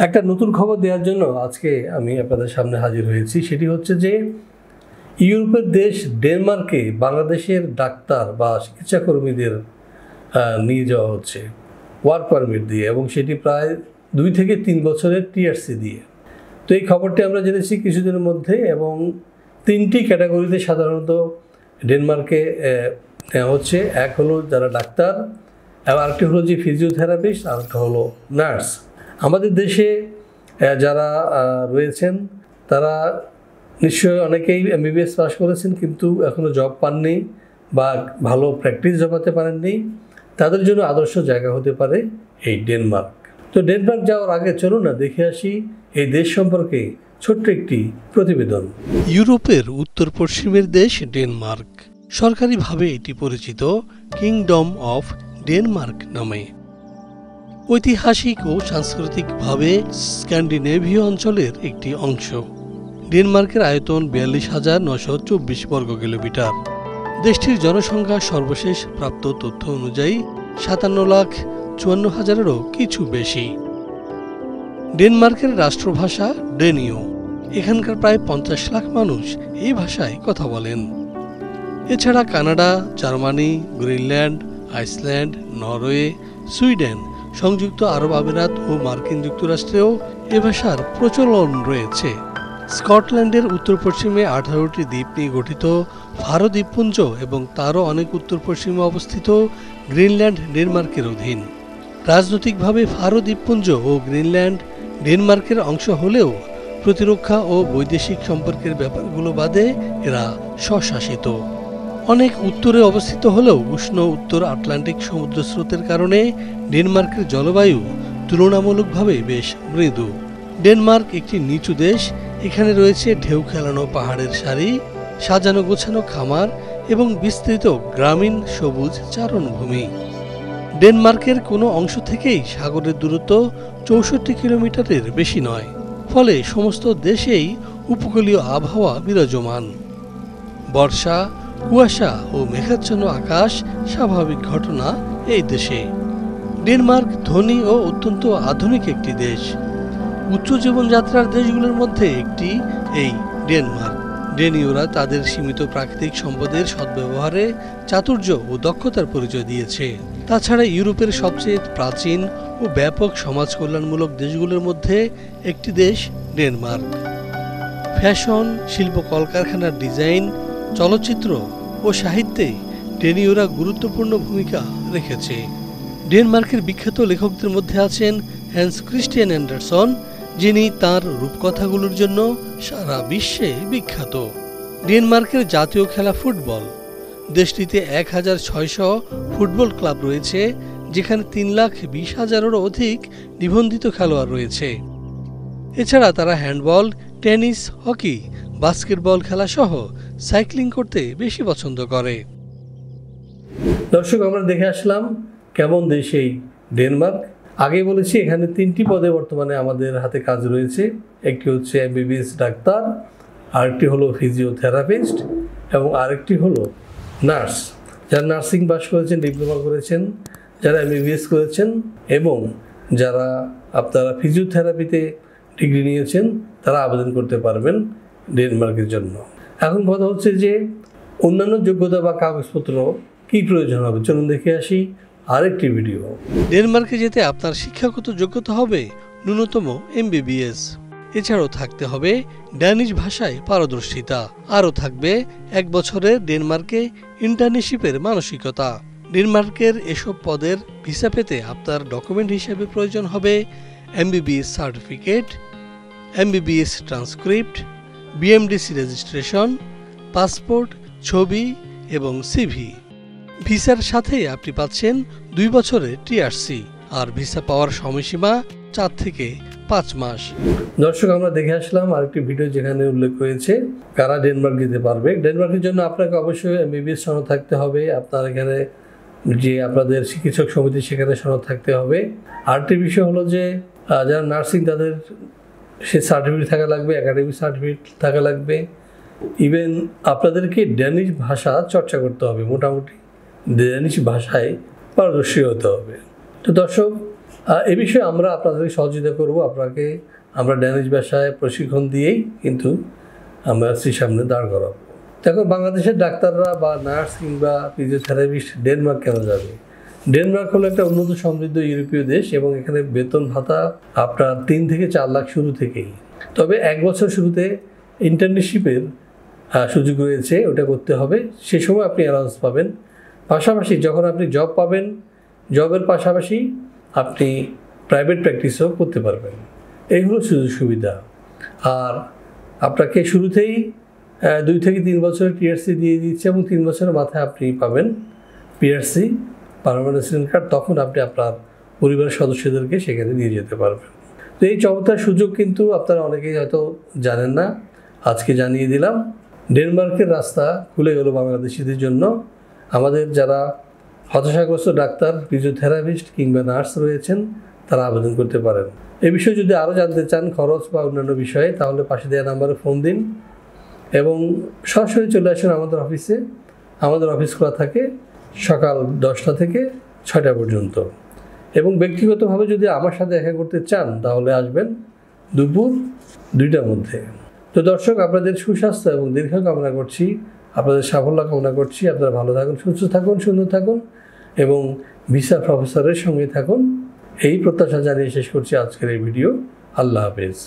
একটা নতুন খবর দেওয়ার জন্য আজকে আমি আপনাদের সামনে হাজির হয়েছি। সেটি হচ্ছে যে ইউরোপের দেশ ডেনমার্কে বাংলাদেশের ডাক্তার বা চিকিৎসাকর্মীদের নিয়ে যাওয়া হচ্ছে ওয়ার্ক পারমিট দিয়ে, এবং সেটি প্রায় 2 থেকে 3 বছরের টিআরসি দিয়ে। তো এই খবরটি আমরা জেনেছি কিছুদিনের মধ্যে, এবং 3টি ক্যাটাগরিতে সাধারণত ডেনমার্কে নেওয়া হচ্ছে। এক হলো যারা ডাক্তার, এবং আরেকটি হলো যে ফিজিওথেরাপিস্ট, আরেকটা হলো নার্স। আমাদের দেশে যারা রয়েছেন তারা নিশ্চয়ই অনেকেই এমবিবিএস পাস করেছেন, কিন্তু এখনও জব পাননি বা ভালো প্র্যাকটিস জমাতে পারেননি। তাদের জন্য আদর্শ জায়গা হতে পারে এই ডেনমার্ক। তো ডেনমার্ক যাওয়ার আগে চলুন না দেখে আসি এই দেশ সম্পর্কে ছোট্ট একটি প্রতিবেদন। ইউরোপের উত্তর পশ্চিমের দেশ ডেনমার্ক। সরকারিভাবে এটি পরিচিত কিংডম অফ ডেনমার্ক নামে। ঐতিহাসিক ও সাংস্কৃতিকভাবে স্ক্যান্ডিনেভীয় অঞ্চলের একটি অংশ। ডেনমার্কের আয়তন 42,924 বর্গ কিলোমিটার। দেশটির জনসংখ্যা সর্বশেষ প্রাপ্ত তথ্য অনুযায়ী 57,54,000-এরও কিছু বেশি। ডেনমার্কের রাষ্ট্রভাষা ডেনীয়। এখানকার প্রায় 50 লাখ মানুষ এই ভাষায় কথা বলেন। এছাড়া Canada, Germany, Greenland, Iceland, Norway, Sweden, সংযুক্ত আরব আমিরাত ও মার্কিন যুক্তরাষ্ট্রেও এ ভাষার প্রচলন রয়েছে। স্কটল্যান্ডের উত্তর পশ্চিমে 18টি দ্বীপ নিয়ে গঠিত ফারো দ্বীপপুঞ্জ এবং তারও অনেক উত্তর পশ্চিমে অবস্থিত গ্রিনল্যান্ড ডেনমার্কের অধীন। রাজনৈতিকভাবে ফারো দ্বীপপুঞ্জ ও গ্রিনল্যান্ড ডেনমার্কের অংশ হলেও প্রতিরক্ষা ও বৈদেশিক সম্পর্কের ব্যাপারগুলো বাদে এরা স্বশাসিত। অনেক উত্তরে অবস্থিত হলেও উষ্ণ উত্তর আটলান্টিক সমুদ্র স্রোতের কারণে ডেনমার্কের জলবায়ু তুলনামূলকভাবে বেশ মৃদু। ডেনমার্ক একটি নিচু দেশ। এখানে রয়েছে ঢেউ খেলানো পাহাড়ের সারি, সাজানো গোছানো খামার এবং বিস্তৃত গ্রামীণ সবুজ চারণভূমি। ডেনমার্কের কোনো অংশ থেকেই সাগরের দূরত্ব 64 কিলোমিটারের বেশি নয়, ফলে সমস্ত দেশেই উপকূলীয় আবহাওয়া বিরাজমান। বর্ষা, কুয়াশা ও মেঘাচ্ছন্ন আকাশ স্বাভাবিক ঘটনা এই দেশে। ডেনমার্ক ধনী ও অত্যন্ত আধুনিক একটি দেশ। উচ্চ জীবনযাত্রার দেশগুলোর মধ্যে একটি এই ডেনমার্ক। ডেনীয়রা তাদের সীমিত প্রাকৃতিক সম্পদের সদ্ব্যবহারে চাতুর্য ও দক্ষতার পরিচয় দিয়েছে। তাছাড়া ইউরোপের সবচেয়ে প্রাচীন ও ব্যাপক সমাজ কল্যাণমূলক দেশগুলোর মধ্যে একটি দেশ ডেনমার্ক। ফ্যাশন, শিল্প, কলকারখানার ডিজাইন, চলচ্চিত্র ও সাহিত্যে ডেনীয়রা গুরুত্বপূর্ণ ভূমিকা রেখেছে। ডেনমার্কের বিখ্যাত লেখকদের মধ্যে আছেন হ্যান্স ক্রিস্টিয়ান অ্যান্ডারসন, যিনি তাঁর রূপকথাগুলোর জন্য সারা বিশ্বে বিখ্যাত। ডেনমার্কের জাতীয় খেলা ফুটবল। দেশটিতে 1,600 ফুটবল ক্লাব রয়েছে, যেখানে 3,20,000-এরও অধিক নিবন্ধিত খেলোয়াড় রয়েছে। এছাড়া তারা হ্যান্ডবল, টেনিস, হকি, বাস্কেটবল খেলা সহ সাইক্লিং করতে বেশি পছন্দ করে। দর্শক, আমরা দেখে আসলাম কেমন দেশ এই ডেনমার্ক। আগে বলেছি এখানে 3টি পদে বর্তমানে আমাদের হাতে কাজ রয়েছে। একটি হচ্ছে এমবিবিএস ডাক্তার, আরেকটি হলো ফিজিওথেরাপিস্ট, এবং আরেকটি হলো নার্স। যারা নার্সিং পাস করেছেন, ডিপ্লোমা করেছেন, যারা এমবিবিএস করেছেন, এবং যারা আপনারা ফিজিওথেরাপিতে ডিগ্রি নিয়েছেন, তারা আবেদন করতে পারবেন ডেনমার্কের জন্য। এখন কথা হচ্ছে যে অন্যান্য যোগ্যতা বা কাগজপত্র কী প্রয়োজন হবে, চলুন দেখে আসি আরেকটি ভিডিও। ডেনমার্কে যেতে আপনার শিক্ষাগত যোগ্যতা হবে ন্যূনতম এমবিবিএস। এছাড়াও থাকতে হবে ড্যানিশ ভাষায় পারদর্শিতা। আরও থাকবে 1 বছরের ডেনমার্কে ইন্টার্নশিপের মানসিকতা। ডেনমার্কের এসব পদের ভিসা পেতে আপনার ডকুমেন্ট হিসেবে প্রয়োজন হবে MBBS certificate, MBBS transcript, BMDC registration, passport, ছবি এবং সিভি। ভিসার সাথে আপনি পাচ্ছেন 2 বছরের টিআরসি, আর ভিসা পাওয়ার সময়সীমা 4 থেকে 5 মাস। দর্শক, আমরা দেখে আসলাম আরেকটি ভিডিও যেখানে উল্লেখ রয়েছে কারা ডেনমার্ক যেতে পারবে। ডেনমার্কের জন্য আপনাকে অবশ্যই এমবিবিএস সনদ থাকতে হবে। আপনার এখানে যে আপনাদের চিকিৎসক সমিতি, সেখানে সনদ থাকতে হবে। আরেকটি বিষয় হলো যে যারা নার্সিং, তাদের সে সার্টিফিকেট থাকা লাগবে, একাডেমিক সার্টিফিকেট থাকা লাগবে। ইভেন আপনাদেরকে ড্যানিশ ভাষা চর্চা করতে হবে, মোটামুটি ড্যানিশ ভাষায় পারদর্শী হতে হবে। তো দর্শক, এ বিষয়ে আমরা আপনাদেরকে সহযোগিতা করব। আমরা ড্যানিশ ভাষায় প্রশিক্ষণ দিয়েই কিন্তু আমরা সামনে দাঁড় করাবো। দেখো, বাংলাদেশের ডাক্তাররা বা নার্স কিংবা ফিজিওথেরাপিস্ট ডেনমার্ক কেন যাবে? ডেনমার্ক হলো একটা উন্নত সমৃদ্ধ ইউরোপীয় দেশ এবং এখানে বেতন ভাতা আপনার 3 থেকে 4 লাখ শুরু থেকেই। তবে 1 বছর শুরুতে ইন্টার্নশিপের সুযোগ রয়েছে, ওটা করতে হবে। সে সময় আপনি অ্যালাউন্স পাবেন। পাশাপাশি যখন আপনি জব পাবেন, জবের পাশাপাশি আপনি প্রাইভেট প্র্যাকটিসও করতে পারবেন। এই হলো সুযোগ সুবিধা। আর আপনাকে শুরুতেই 2 থেকে 3 বছরের পিআরসি দিয়ে দিচ্ছে এবং 3 বছরের মাথায় আপনি পাবেন পিআরসি, পার্মানেন্ট রেসিডেন্ট কার্ড। তখন আপনি আপনার পরিবারের সদস্যদেরকে সেখানে নিয়ে যেতে পারবেন। তো এই চমৎকার সুযোগ কিন্তু আপনারা অনেকেই হয়তো জানেন না, আজকে জানিয়ে দিলাম। ডেনমার্কের রাস্তা খুলে গেল বাংলাদেশিদের জন্য। আমাদের যারা হতাশাগ্রস্ত ডাক্তার, ফিজিওথেরাপিস্ট কিংবা নার্স রয়েছেন, তারা আবেদন করতে পারেন। এ বিষয়ে যদি আরও জানতে চান, খরচ বা অন্যান্য বিষয়ে, তাহলে পাশে দেওয়া নাম্বারে ফোন দিন এবং সরাসরি চলে আসেন আমাদের অফিসে। আমাদের অফিস খোলা থাকে সকাল 10টা থেকে 6টা পর্যন্ত। এবং ব্যক্তিগতভাবে যদি আমার সাথে দেখা করতে চান, তাহলে আসবেন দুপুর 2টার মধ্যে। তো দর্শক, আপনাদের সুস্বাস্থ্য এবং দীর্ঘ কামনা করছি, আপনাদের সাফল্য কামনা করছি। আপনারা ভালো থাকুন, সুস্থ থাকুন, সুন্দর থাকুন এবং ভিসা প্রফেসরের সঙ্গে থাকুন। এই প্রত্যাশা জানিয়ে শেষ করছি আজকের এই ভিডিও। আল্লাহ হাফেজ।